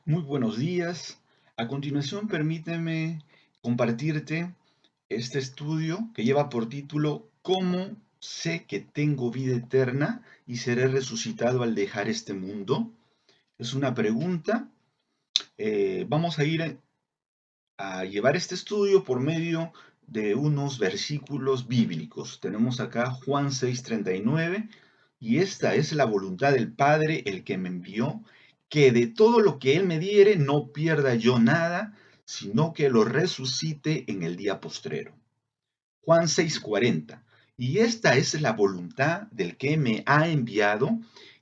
Muy buenos días. A continuación, permíteme compartirte este estudio que lleva por título ¿Cómo sé que tengo vida eterna y seré resucitado al dejar este mundo? Es una pregunta. Vamos a ir a llevar este estudio por medio de unos versículos bíblicos. Tenemos acá Juan 6:39 y esta es la voluntad del Padre, el que me envió, que de todo lo que Él me diere no pierda yo nada, sino que lo resucite en el día postrero. Juan 6:40. Y esta es la voluntad del que me ha enviado,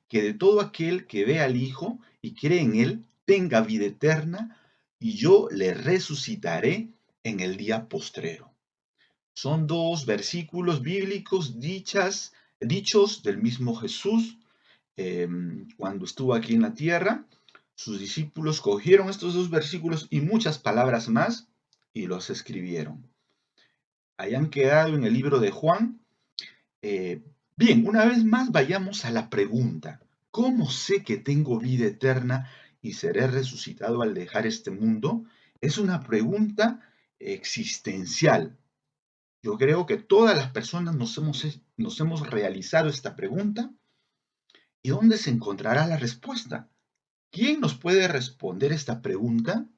que de todo aquel que ve al Hijo y cree en Él tenga vida eterna, y yo le resucitaré en el día postrero. Son dos versículos bíblicos dichos del mismo Jesús cuando estuvo aquí en la tierra. Sus discípulos cogieron estos dos versículos y muchas palabras más y los escribieron. Hayan quedado en el libro de Juan. Bien, una vez más vayamos a la pregunta. ¿Cómo sé que tengo vida eterna y seré resucitado al dejar este mundo? Es una pregunta existencial. Yo creo que todas las personas nos hemos realizado esta pregunta. ¿Y dónde se encontrará la respuesta? ¿Quién nos puede responder esta pregunta?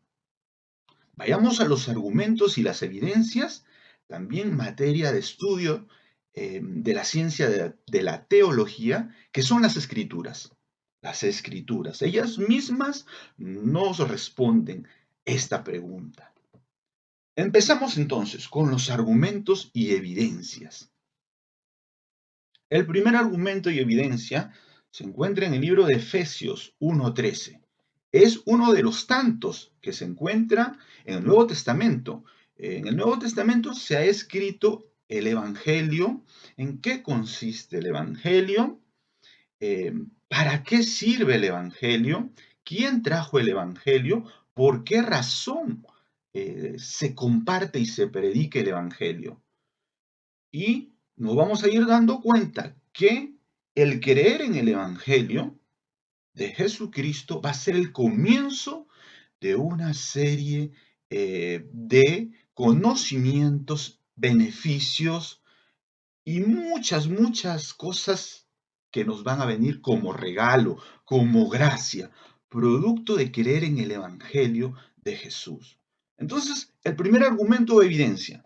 Vayamos a los argumentos y las evidencias, también materia de estudio de la ciencia de la teología, que son las escrituras. Las escrituras, ellas mismas nos responden esta pregunta. Empezamos entonces con los argumentos y evidencias. El primer argumento y evidencia se encuentra en el libro de Efesios 1:13. Es uno de los tantos que se encuentra en el Nuevo Testamento. En el Nuevo Testamento se ha escrito el Evangelio. ¿En qué consiste el Evangelio? ¿Para qué sirve el Evangelio? ¿Quién trajo el Evangelio? ¿Por qué razón se comparte y se predica el Evangelio? Y nos vamos a ir dando cuenta que el creer en el Evangelio de Jesucristo va a ser el comienzo de una serie de conocimientos, beneficios y muchas cosas que nos van a venir como regalo, como gracia, producto de creer en el Evangelio de Jesús. Entonces, el primer argumento o evidencia.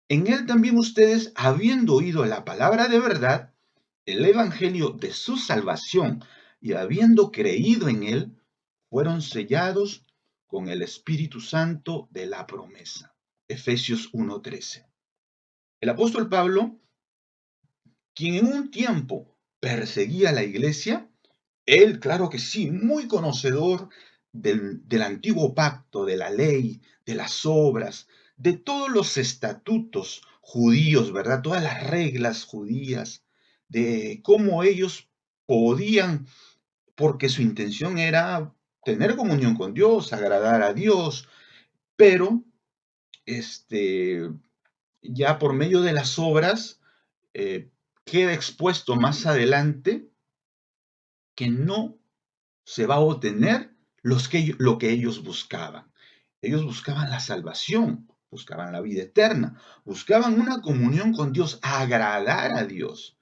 En él también ustedes, habiendo oído la palabra de verdad, el evangelio de su salvación, y habiendo creído en él, fueron sellados con el Espíritu Santo de la promesa. Efesios 1:13. El apóstol Pablo, quien en un tiempo perseguía a la iglesia, él, claro que sí, muy conocedor del antiguo pacto, de la ley, de las obras, de todos los estatutos judíos, ¿verdad? Todas las reglas judías, de cómo ellos podían, porque su intención era tener comunión con Dios, agradar a Dios, pero este, ya por medio de las obras eh, queda expuesto más adelante que no se va a obtener lo que ellos buscaban. Ellos buscaban la salvación, buscaban la vida eterna, buscaban una comunión con Dios, agradar a Dios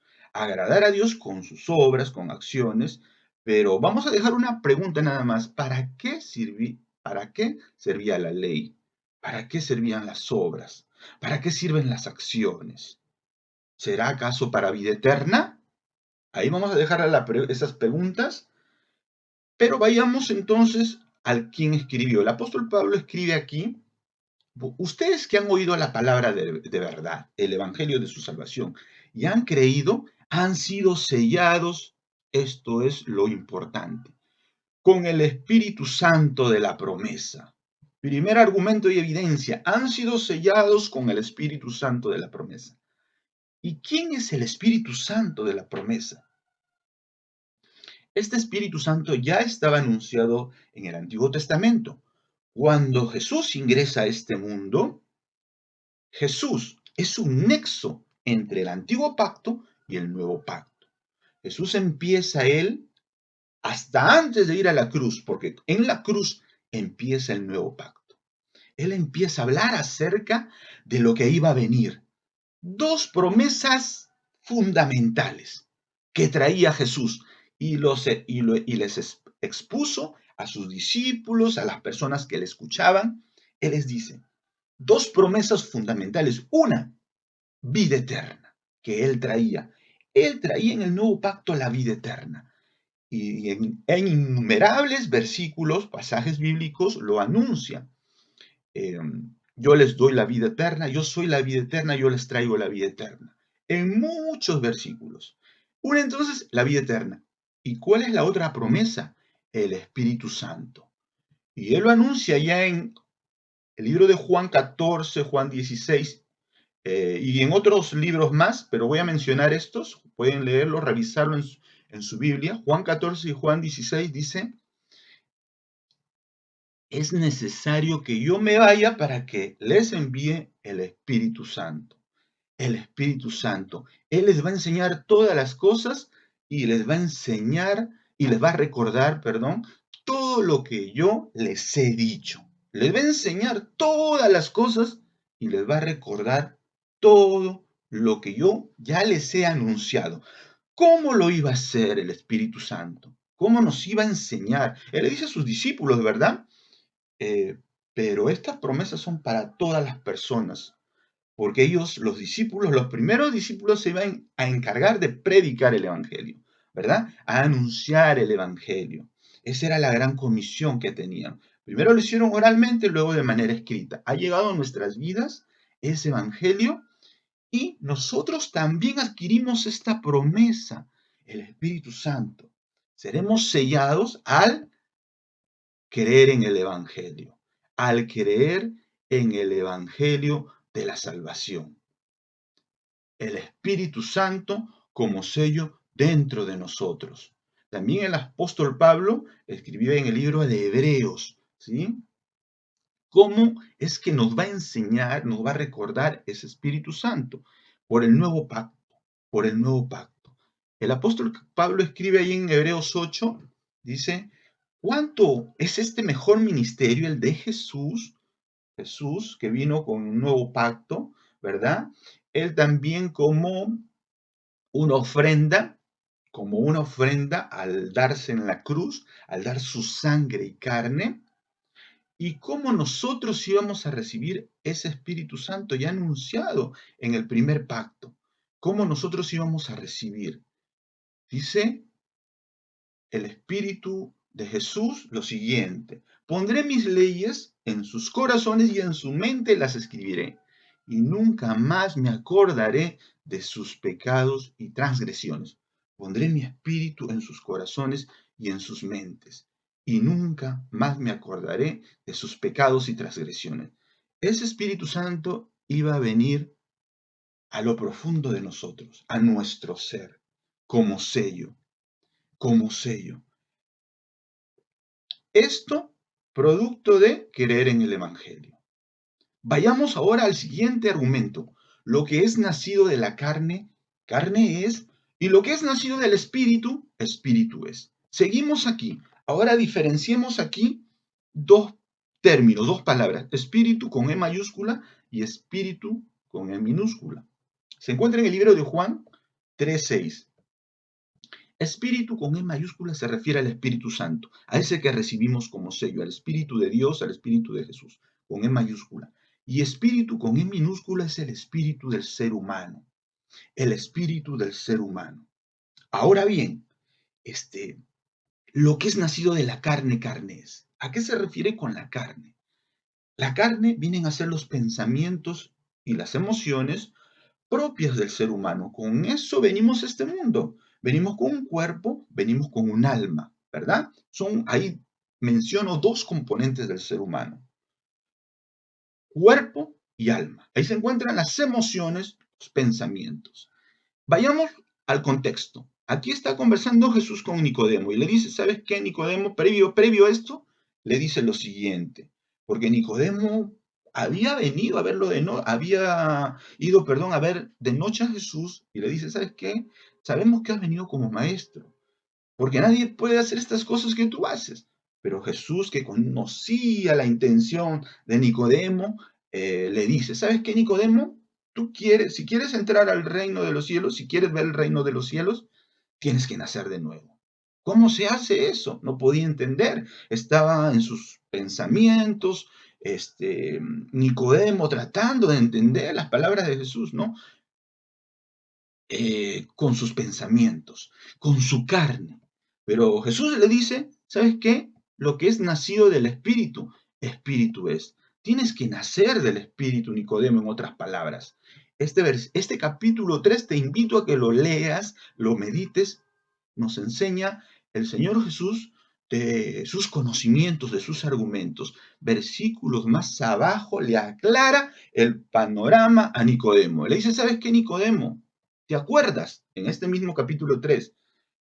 con sus obras, con acciones, pero vamos a dejar una pregunta nada más, para qué servía la ley? ¿Para qué servían las obras? ¿Para qué sirven las acciones? ¿Será acaso para vida eterna? Ahí vamos a dejar esas preguntas. Pero vayamos entonces al quien escribió. El apóstol Pablo escribe aquí, ustedes que han oído la palabra de verdad, el evangelio de su salvación, y han creído, han sido sellados, esto es lo importante, con el Espíritu Santo de la promesa. Primer argumento y evidencia, han sido sellados con el Espíritu Santo de la promesa. ¿Y quién es el Espíritu Santo de la promesa? Este Espíritu Santo ya estaba anunciado en el Antiguo Testamento. Cuando Jesús ingresa a este mundo, Jesús es un nexo entre el Antiguo Pacto y el Nuevo Pacto. Jesús empieza él hasta antes de ir a la cruz, porque en la cruz empieza el nuevo pacto. Él empieza a hablar acerca de lo que iba a venir. Dos promesas fundamentales que traía Jesús y les expuso a sus discípulos, a las personas que le escuchaban. Él les dice, dos promesas fundamentales. Una, vida eterna, que él traía. Él traía en el nuevo pacto la vida eterna. Y en innumerables versículos, pasajes bíblicos, lo anuncia. Yo les doy la vida eterna, yo soy la vida eterna, yo les traigo la vida eterna. En muchos versículos. Una entonces, la vida eterna. ¿Y cuál es la otra promesa? El Espíritu Santo. Y él lo anuncia ya en el libro de Juan 14, Juan 16, y en otros libros más, pero voy a mencionar estos, pueden leerlo, revisarlo en su Biblia. Juan 14 y Juan 16 dice, es necesario que yo me vaya para que les envíe el Espíritu Santo. El Espíritu Santo. Él les va a enseñar todas las cosas y les va a enseñar y les va a recordar, perdón, todo lo que yo les he dicho. Les va a enseñar todas las cosas y les va a recordar todo lo que yo ya les he anunciado. ¿Cómo lo iba a hacer el Espíritu Santo? ¿Cómo nos iba a enseñar? Él le dice a sus discípulos, ¿verdad? Eh, pero estas promesas son para todas las personas, porque ellos, los discípulos, los primeros discípulos se iban a encargar de predicar el Evangelio, ¿verdad? A anunciar el Evangelio. Esa era la gran comisión que tenían. Primero lo hicieron oralmente, luego de manera escrita. Ha llegado a nuestras vidas ese Evangelio y nosotros también adquirimos esta promesa, el Espíritu Santo. Seremos sellados al creer en el Evangelio, al creer en el Evangelio de la salvación. El Espíritu Santo como sello dentro de nosotros. También el apóstol Pablo escribió en el libro de Hebreos, ¿sí? ¿Cómo es que nos va a enseñar, nos va a recordar ese Espíritu Santo? Por el nuevo pacto, por el nuevo pacto. El apóstol Pablo escribe ahí en Hebreos 8, dice, ¿cuánto es este mejor ministerio, el de Jesús? Jesús, que vino con un nuevo pacto, ¿verdad? Él también una ofrenda, como una ofrenda al darse en la cruz, al dar su sangre y carne, y cómo nosotros íbamos a recibir ese Espíritu Santo ya anunciado en el primer pacto. ¿Cómo nosotros íbamos a recibir? Dice el Espíritu de Jesús lo siguiente: pondré mis leyes en sus corazones y en su mente las escribiré, y nunca más me acordaré de sus pecados y transgresiones. Pondré mi espíritu en sus corazones y en sus mentes, y nunca más me acordaré de sus pecados y transgresiones. Ese Espíritu Santo iba a venir a lo profundo de nosotros, a nuestro ser, como sello, como sello. Esto producto de creer en el Evangelio. Vayamos ahora al siguiente argumento. Lo que es nacido de la carne, carne es, y lo que es nacido del espíritu, espíritu es. Seguimos aquí. Ahora diferenciemos aquí dos términos, dos palabras, espíritu con E mayúscula y espíritu con E minúscula. Se encuentra en el libro de Juan 3:6. Espíritu con E mayúscula se refiere al Espíritu Santo, a ese que recibimos como sello, al Espíritu de Dios, al Espíritu de Jesús, con E mayúscula. Y espíritu con E minúscula es el espíritu del ser humano, el espíritu del ser humano. Ahora bien, lo que es nacido de la carne, carne es. ¿A qué se refiere con la carne? La carne vienen a ser los pensamientos y las emociones propias del ser humano. Con eso venimos a este mundo. Venimos con un cuerpo, venimos con un alma, ¿verdad? Ahí menciono dos componentes del ser humano: cuerpo y alma. Ahí se encuentran las emociones, los pensamientos. Vayamos al contexto. Aquí está conversando Jesús con Nicodemo y le dice, ¿sabes qué, Nicodemo? Previo a esto, le dice lo siguiente, porque Nicodemo había venido a verlo había ido, perdón, a ver de noche a Jesús y le dice, ¿sabes qué? Sabemos que has venido como maestro, porque nadie puede hacer estas cosas que tú haces. Pero Jesús, que conocía la intención de Nicodemo, le dice, ¿sabes qué, Nicodemo? Si quieres entrar al reino de los cielos, si quieres ver el reino de los cielos, tienes que nacer de nuevo. ¿Cómo se hace eso? No podía entender. Estaba en sus pensamientos, Nicodemo tratando de entender las palabras de Jesús, ¿no? Con sus pensamientos, con su carne. Pero Jesús le dice, ¿sabes qué? Lo que es nacido del Espíritu, Espíritu es. Tienes que nacer del Espíritu, Nicodemo, en otras palabras. Este capítulo 3 te invito a que lo leas, lo medites. Nos enseña el Señor Jesús de sus conocimientos, de sus argumentos. Versículos más abajo le aclara el panorama a Nicodemo. Le dice, ¿sabes qué, Nicodemo? ¿Te acuerdas? En este mismo capítulo 3,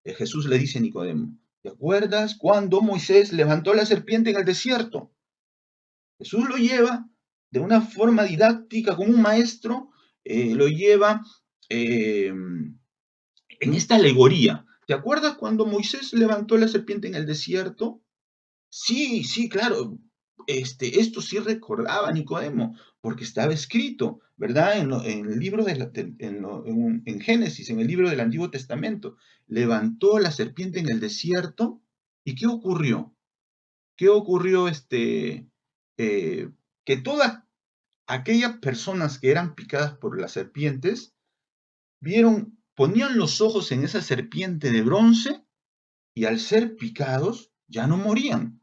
Jesús le dice a Nicodemo, ¿te acuerdas cuando Moisés levantó la serpiente en el desierto? Jesús lo lleva de una forma didáctica, como un maestro, lo lleva eh, en esta alegoría. ¿Te acuerdas cuando Moisés levantó la serpiente en el desierto? Sí, sí, claro. Esto sí recordaba Nicodemo, porque estaba escrito, ¿verdad? En el libro en Génesis, en el libro del Antiguo Testamento. Levantó la serpiente en el desierto. ¿Y qué ocurrió? ¿Qué ocurrió? Que todas aquellas personas que eran picadas por las serpientes, ponían los ojos en esa serpiente de bronce y al ser picados ya no morían.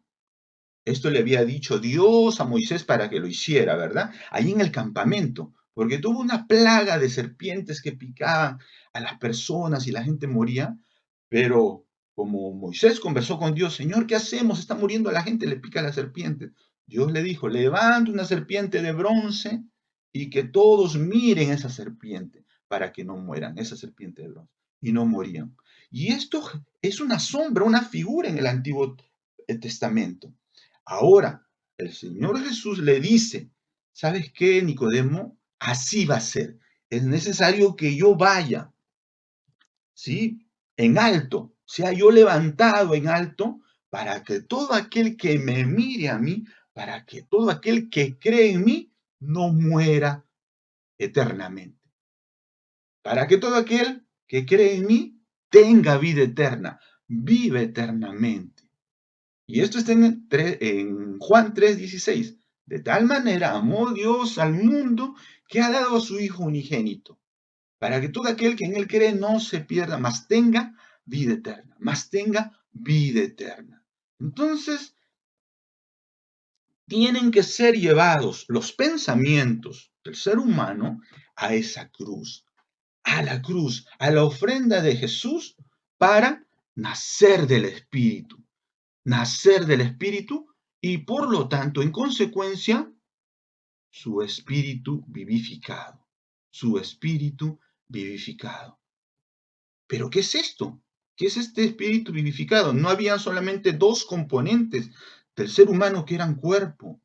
Esto le había dicho Dios a Moisés para que lo hiciera, ¿verdad? Ahí en el campamento, porque tuvo una plaga de serpientes que picaban a las personas y la gente moría, pero como Moisés conversó con Dios, Señor, ¿qué hacemos? Está muriendo la gente, le pica la serpiente. Dios le dijo, levanta una serpiente de bronce y que todos miren esa serpiente para que no mueran, esa serpiente de bronce. Y no morían. Y esto es una sombra, una figura en el Antiguo Testamento. Ahora, el Señor Jesús le dice, ¿sabes qué, Nicodemo? Así va a ser. Es necesario que yo vaya, ¿sí? En alto, sea yo levantado en alto, para que todo aquel que me mire a mí, para que todo aquel que cree en mí, no muera eternamente. Para que todo aquel que cree en mí tenga vida eterna, vive eternamente. Y esto está en Juan 3:16. De tal manera amó Dios al mundo que ha dado a su Hijo unigénito, para que todo aquel que en él cree no se pierda, mas tenga vida eterna, mas tenga vida eterna. Entonces, tienen que ser llevados los pensamientos del ser humano a esa cruz, a la cruz, a la ofrenda de Jesús para nacer del Espíritu y por lo tanto, en consecuencia, su espíritu vivificado, su espíritu vivificado. ¿Pero qué es esto? ¿Qué es este espíritu vivificado? No había solamente dos componentes del ser humano que eran cuerpo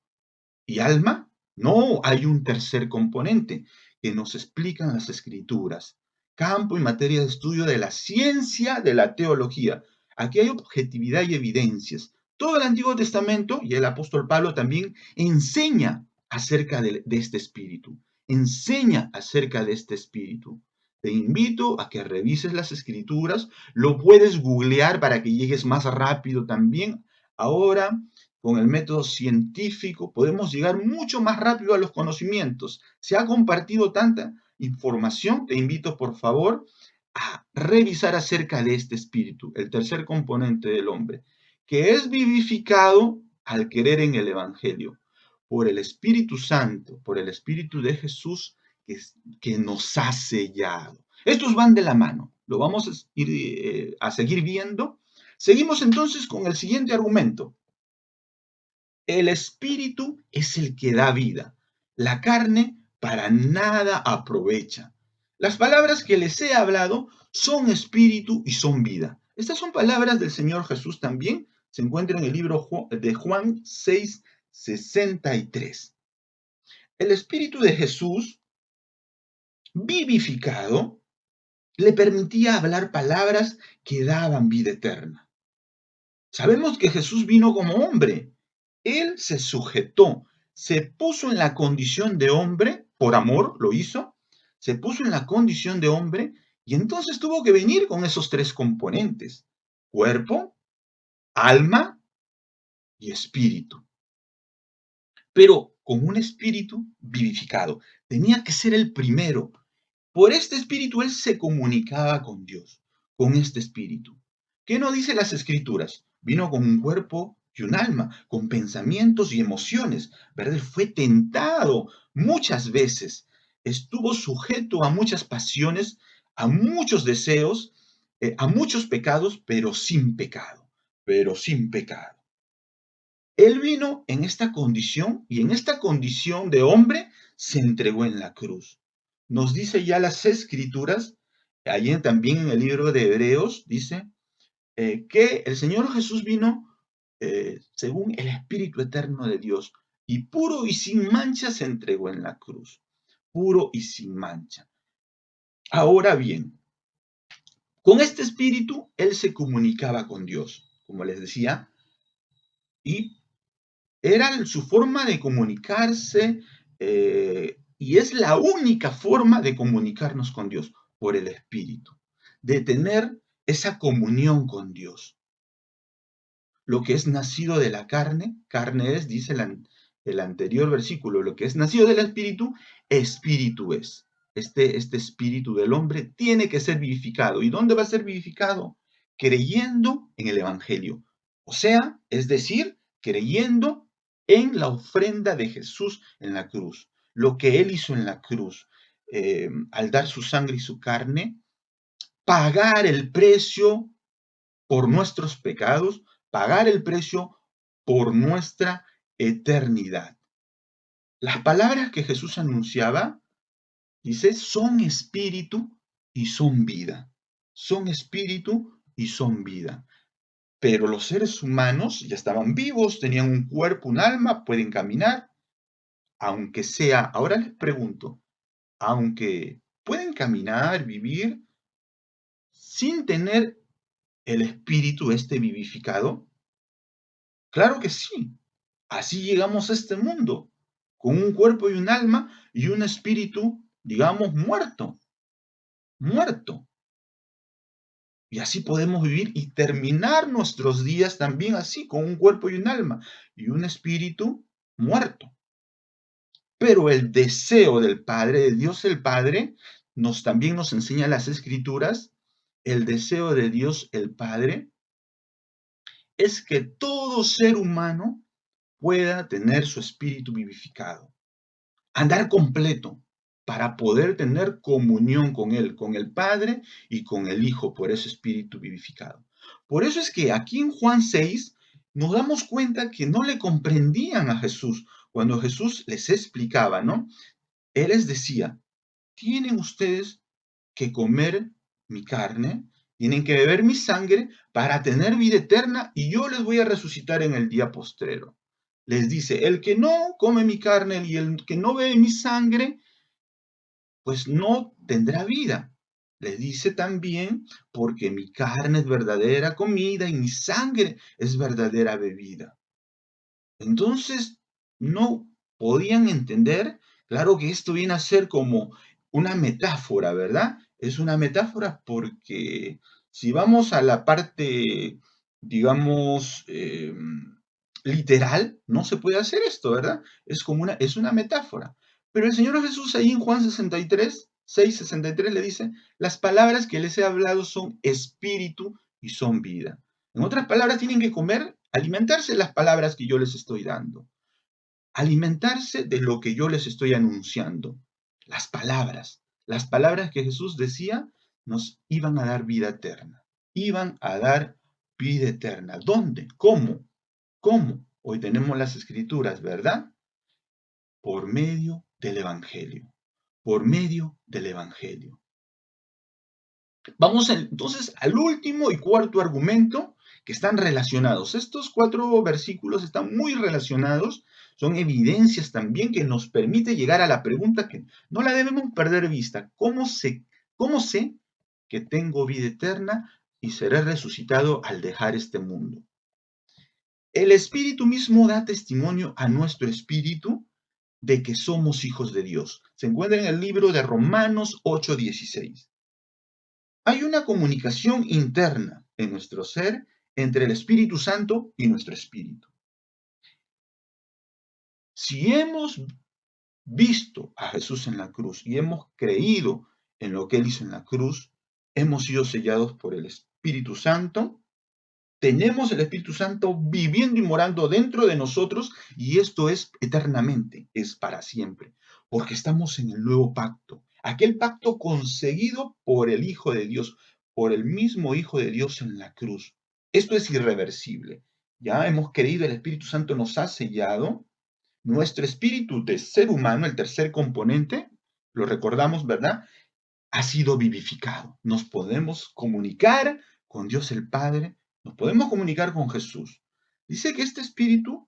y alma. No, hay un tercer componente que nos explican las escrituras. Campo y materia de estudio de la ciencia de la teología. Aquí hay objetividad y evidencias. Todo el Antiguo Testamento y el apóstol Pablo también enseña acerca de este espíritu. Enseña acerca de este espíritu. Te invito a que revises las escrituras. Lo puedes googlear para que llegues más rápido también. Ahora, con el método científico, podemos llegar mucho más rápido a los conocimientos. Se ha compartido tanta información. Te invito, por favor, a revisar acerca de este espíritu, el tercer componente del hombre, que es vivificado al creer en el Evangelio, por el Espíritu Santo, por el Espíritu de Jesús que nos ha sellado. Estos van de la mano. Lo vamos a seguir viendo. Seguimos entonces con el siguiente argumento. El espíritu es el que da vida. La carne para nada aprovecha. Las palabras que les he hablado son espíritu y son vida. Estas son palabras del Señor Jesús también. Se encuentra en el libro de Juan 6:63. El espíritu de Jesús, vivificado, le permitía hablar palabras que daban vida eterna. Sabemos que Jesús vino como hombre. Él se sujetó, se puso en la condición de hombre, por amor lo hizo, se puso en la condición de hombre y entonces tuvo que venir con esos tres componentes: cuerpo, alma y espíritu. Pero con un espíritu vivificado. Tenía que ser el primero. Por este espíritu él se comunicaba con Dios, con este espíritu. ¿Qué no dice las escrituras? Vino con un cuerpo y un alma, con pensamientos y emociones, ¿verdad? Él fue tentado muchas veces, estuvo sujeto a muchas pasiones, a muchos deseos, a muchos pecados, pero sin pecado. Él vino en esta condición y en esta condición de hombre se entregó en la cruz. Nos dice ya las escrituras, allí también en el libro de Hebreos, dice que el Señor Jesús vino según el Espíritu Eterno de Dios y puro y sin mancha se entregó en la cruz. Puro y sin mancha. Ahora bien, con este espíritu él se comunicaba con Dios, como les decía, y era su forma de comunicarse y es la única forma de comunicarnos con Dios, por el Espíritu, de tener esa comunión con Dios. Lo que es nacido de la carne, carne es, dice el anterior versículo, lo que es nacido del Espíritu, Espíritu es. Este espíritu del hombre tiene que ser vivificado. ¿Y dónde va a ser vivificado? Creyendo en el Evangelio. O sea, es decir, creyendo en la ofrenda de Jesús en la cruz. Lo que Él hizo en la cruz, al dar su sangre y su carne, pagar el precio por nuestros pecados, pagar el precio por nuestra eternidad. Las palabras que Jesús anunciaba, dice, son espíritu y son vida. Son espíritu y son vida. Pero los seres humanos ya estaban vivos, tenían un cuerpo, un alma, pueden caminar, aunque sea, ahora les pregunto, aunque pueden caminar, vivir, sin tener el espíritu este vivificado. Claro que sí. Así llegamos a este mundo, con un cuerpo y un alma y un espíritu, digamos, muerto. Y así podemos vivir y terminar nuestros días también así, con un cuerpo y un alma y un espíritu muerto. Pero el deseo del Padre, de Dios el Padre, también nos enseña las Escrituras, el deseo de Dios el Padre es que todo ser humano pueda tener su espíritu vivificado, andar completo para poder tener comunión con Él, con el Padre y con el Hijo por ese espíritu vivificado. Por eso es que aquí en Juan 6 nos damos cuenta que no le comprendían a Jesús cuando Jesús les explicaba, ¿no? Él les decía, tienen ustedes que comer mi carne, tienen que beber mi sangre para tener vida eterna y yo les voy a resucitar en el día postrero. Les dice, el que no come mi carne y el que no bebe mi sangre, pues no tendrá vida. Les dice también, porque mi carne es verdadera comida y mi sangre es verdadera bebida. Entonces, no podían entender, claro que esto viene a ser como una metáfora, ¿verdad? Es una metáfora porque si vamos a la parte, digamos, literal, no se puede hacer esto, ¿verdad? Es una metáfora. Pero el Señor Jesús ahí en Juan 63, 6:63 le dice, las palabras que les he hablado son espíritu y son vida. En otras palabras, tienen que comer, alimentarse de las palabras que yo les estoy dando, alimentarse de lo que yo les estoy anunciando. Las palabras que Jesús decía nos iban a dar vida eterna, iban a dar vida eterna. ¿Dónde? ¿Cómo? ¿Cómo? Hoy tenemos las escrituras, ¿verdad? Por medio del Evangelio, por medio del Evangelio. Vamos entonces al último y cuarto argumento que están relacionados. Estos 4 versículos están muy relacionados, son evidencias también que nos permite llegar a la pregunta que no la debemos perder vista. Cómo sé que tengo vida eterna y seré resucitado al dejar este mundo? El Espíritu mismo da testimonio a nuestro espíritu de que somos hijos de Dios. Se encuentra en el libro de Romanos 8:16. Hay una comunicación interna en nuestro ser entre el Espíritu Santo y nuestro espíritu. Si hemos visto a Jesús en la cruz y hemos creído en lo que Él hizo en la cruz, hemos sido sellados por el Espíritu Santo, tenemos el Espíritu Santo viviendo y morando dentro de nosotros, y esto es eternamente, es para siempre, porque estamos en el nuevo pacto, aquel pacto conseguido por el Hijo de Dios, por el mismo Hijo de Dios en la cruz. Esto es irreversible. Ya hemos creído, el Espíritu Santo nos ha sellado. Nuestro espíritu de ser humano, el tercer componente, lo recordamos, ¿verdad? Ha sido vivificado. Nos podemos comunicar con Dios el Padre, nos podemos comunicar con Jesús. Dice que este espíritu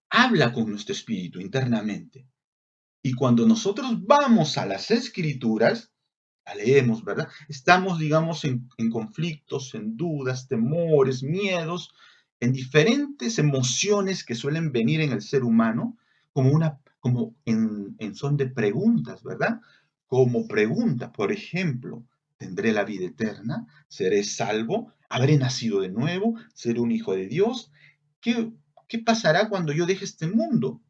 habla con nuestro espíritu internamente. Y cuando nosotros vamos a las escrituras, la leemos, ¿verdad? Estamos, digamos, en conflictos, en dudas, temores, miedos, en diferentes emociones que suelen venir en el ser humano, como en son de preguntas, ¿verdad? Como pregunta, por ejemplo, ¿tendré la vida eterna? ¿Seré salvo? ¿Habré nacido de nuevo? ¿Seré un hijo de Dios? ¿Qué, qué pasará cuando yo deje este mundo?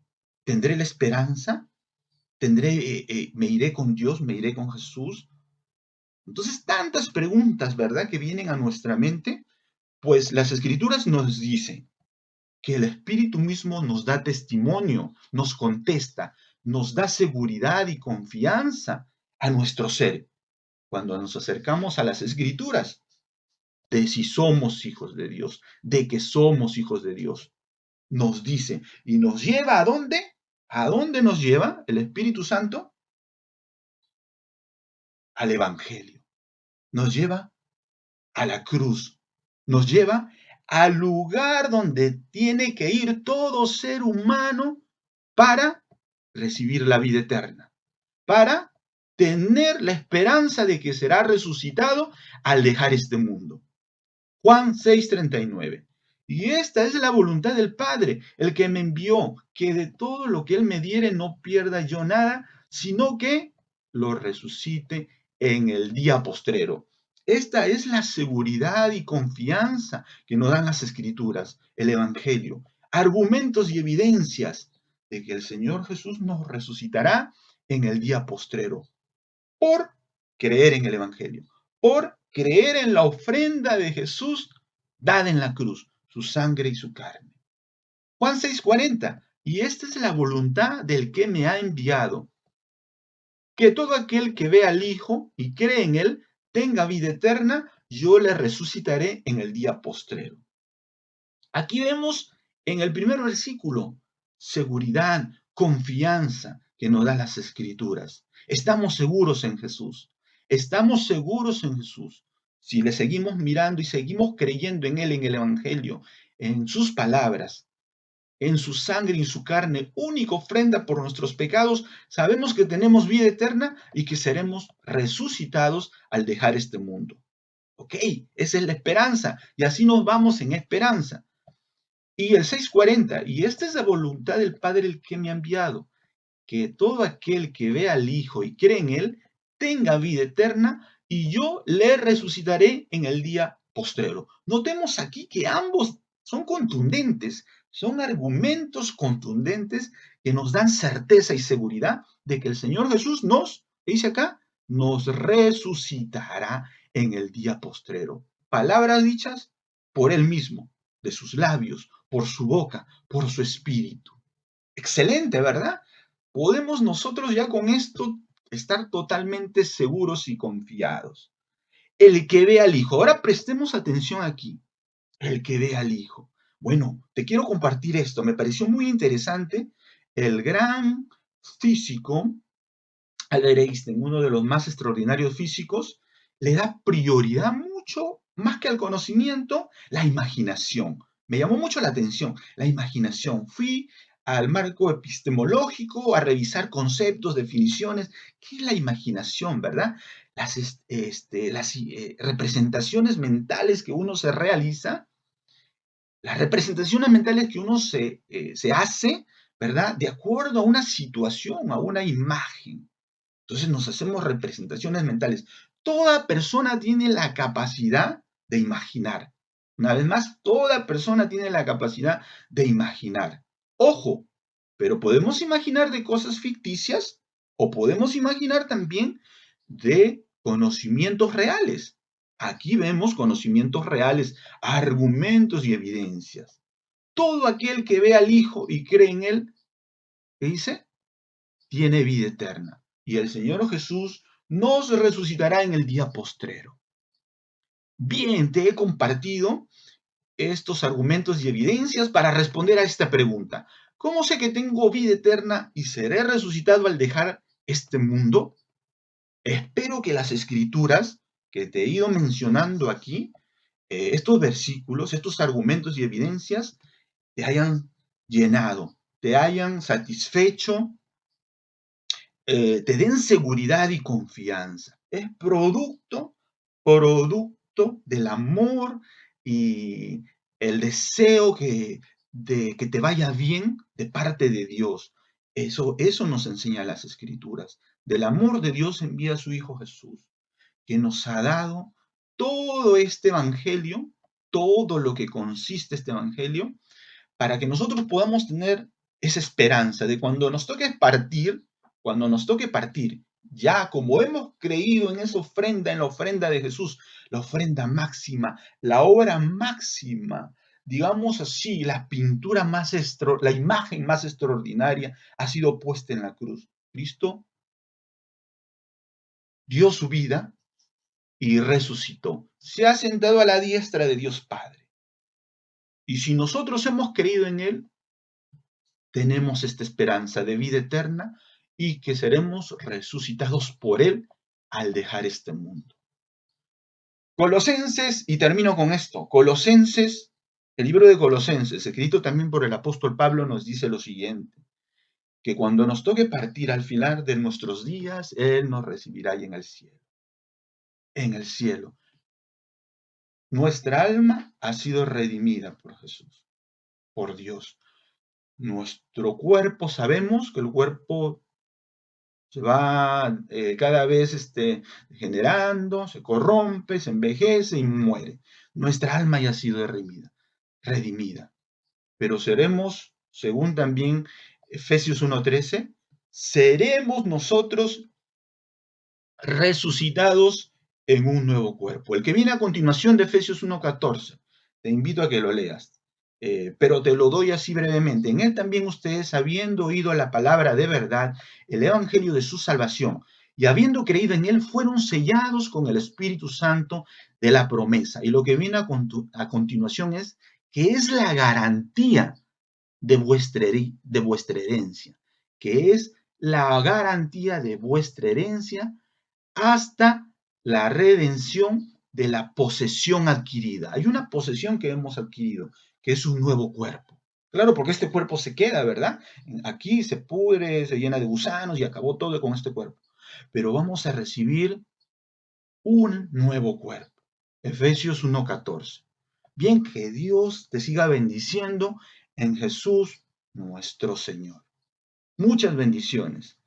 ¿Tendré la esperanza? ¿Me iré con Dios? ¿Me iré con Jesús? Entonces, tantas preguntas, ¿verdad?, que vienen a nuestra mente, pues las Escrituras nos dicen que el Espíritu mismo nos da testimonio, nos contesta, nos da seguridad y confianza a nuestro ser cuando nos acercamos a las Escrituras de si somos hijos de Dios, de que somos hijos de Dios. Nos dice y nos lleva ¿a dónde? ¿A dónde nos lleva el Espíritu Santo? Al Evangelio. Nos lleva a la cruz, nos lleva al lugar donde tiene que ir todo ser humano para recibir la vida eterna, para tener la esperanza de que será resucitado al dejar este mundo. Juan 6:39. Y esta es la voluntad del Padre, el que me envió, que de todo lo que Él me diere no pierda yo nada, sino que lo resucite en el día postrero. Esta es la seguridad y confianza que nos dan las Escrituras, el Evangelio, argumentos y evidencias de que el Señor Jesús nos resucitará en el día postrero por creer en el Evangelio, por creer en la ofrenda de Jesús dada en la cruz, su sangre y su carne. Juan 6:40, y esta es la voluntad del que me ha enviado, que todo aquel que ve al Hijo y cree en Él tenga vida eterna, yo le resucitaré en el día postrero. Aquí vemos en el primer versículo seguridad, confianza que nos dan las Escrituras. Estamos seguros en Jesús. Estamos seguros en Jesús. Si le seguimos mirando y seguimos creyendo en Él, en el Evangelio, en sus palabras, en su sangre y en su carne, única ofrenda por nuestros pecados, sabemos que tenemos vida eterna y que seremos resucitados al dejar este mundo. ¿Ok? Esa es la esperanza. Y así nos vamos en esperanza. Y el 6:40, y esta es la voluntad del Padre el que me ha enviado, que todo aquel que ve al Hijo y cree en Él tenga vida eterna, y yo le resucitaré en el día postrero. Notemos aquí que ambos son contundentes, son argumentos contundentes que nos dan certeza y seguridad de que el Señor Jesús dice acá, nos resucitará en el día postrero. Palabras dichas por Él mismo, de sus labios, por su boca, por su espíritu. Excelente, ¿verdad? Podemos nosotros ya con esto estar totalmente seguros y confiados. El que ve al Hijo. Ahora prestemos atención aquí. El que ve al Hijo. Bueno, te quiero compartir esto. Me pareció muy interesante. El gran físico, Albert Einstein, uno de los más extraordinarios físicos, le da prioridad mucho más que al conocimiento, la imaginación. Me llamó mucho la atención, la imaginación. Fui al marco epistemológico a revisar conceptos, definiciones. ¿Qué es la imaginación, verdad? Las representaciones mentales que uno se realiza Las representaciones mentales que uno se hace, ¿verdad? De acuerdo a una situación, a una imagen. Entonces nos hacemos representaciones mentales. Toda persona tiene la capacidad de imaginar. Una vez más, toda persona tiene la capacidad de imaginar. Ojo, pero podemos imaginar de cosas ficticias o podemos imaginar también de conocimientos reales. Aquí vemos conocimientos reales, argumentos y evidencias. Todo aquel que ve al Hijo y cree en Él, ¿qué dice? Tiene vida eterna. Y el Señor Jesús nos resucitará en el día postrero. Bien, te he compartido estos argumentos y evidencias para responder a esta pregunta. ¿Cómo sé que tengo vida eterna y seré resucitado al dejar este mundo? Espero que las escrituras que te he ido mencionando aquí, estos versículos, estos argumentos y evidencias, te hayan llenado, te hayan satisfecho, te den seguridad y confianza. Es producto del amor y el deseo de que te vaya bien de parte de Dios. Eso nos enseña las Escrituras. Del amor de Dios envía a su Hijo Jesús, que nos ha dado todo este Evangelio, todo lo que consiste este Evangelio, para que nosotros podamos tener esa esperanza de cuando nos toque partir, ya como hemos creído en esa ofrenda, en la ofrenda de Jesús, la ofrenda máxima, la obra máxima, digamos así, la imagen más extraordinaria ha sido puesta en la cruz. Cristo dio su vida y resucitó. Se ha sentado a la diestra de Dios Padre. Y si nosotros hemos creído en Él, tenemos esta esperanza de vida eterna y que seremos resucitados por Él al dejar este mundo. Colosenses, y termino con esto, Colosenses, el libro de Colosenses, escrito también por el apóstol Pablo, nos dice lo siguiente, que cuando nos toque partir al final de nuestros días, Él nos recibirá ahí en el cielo. En el cielo. Nuestra alma ha sido redimida por Jesús, por Dios. Nuestro cuerpo, sabemos que el cuerpo se va cada vez generando, se corrompe, se envejece y muere. Nuestra alma ya ha sido redimida. Pero seremos, según también Efesios 1:13, seremos nosotros resucitados en un nuevo cuerpo. El que viene a continuación de Efesios 1:14, te invito a que lo leas. Pero te lo doy así brevemente. En él también ustedes, habiendo oído la palabra de verdad, el evangelio de su salvación, y habiendo creído en él, fueron sellados con el Espíritu Santo de la promesa. Y lo que viene a continuación es que es la garantía de vuestra herencia, que es la garantía de vuestra herencia hasta la redención de la posesión adquirida. Hay una posesión que hemos adquirido, que es un nuevo cuerpo. Claro, porque este cuerpo se queda, ¿verdad? Aquí se pudre, se llena de gusanos y acabó todo con este cuerpo. Pero vamos a recibir un nuevo cuerpo. Efesios 1:14. Bien, que Dios te siga bendiciendo en Jesús nuestro Señor. Muchas bendiciones.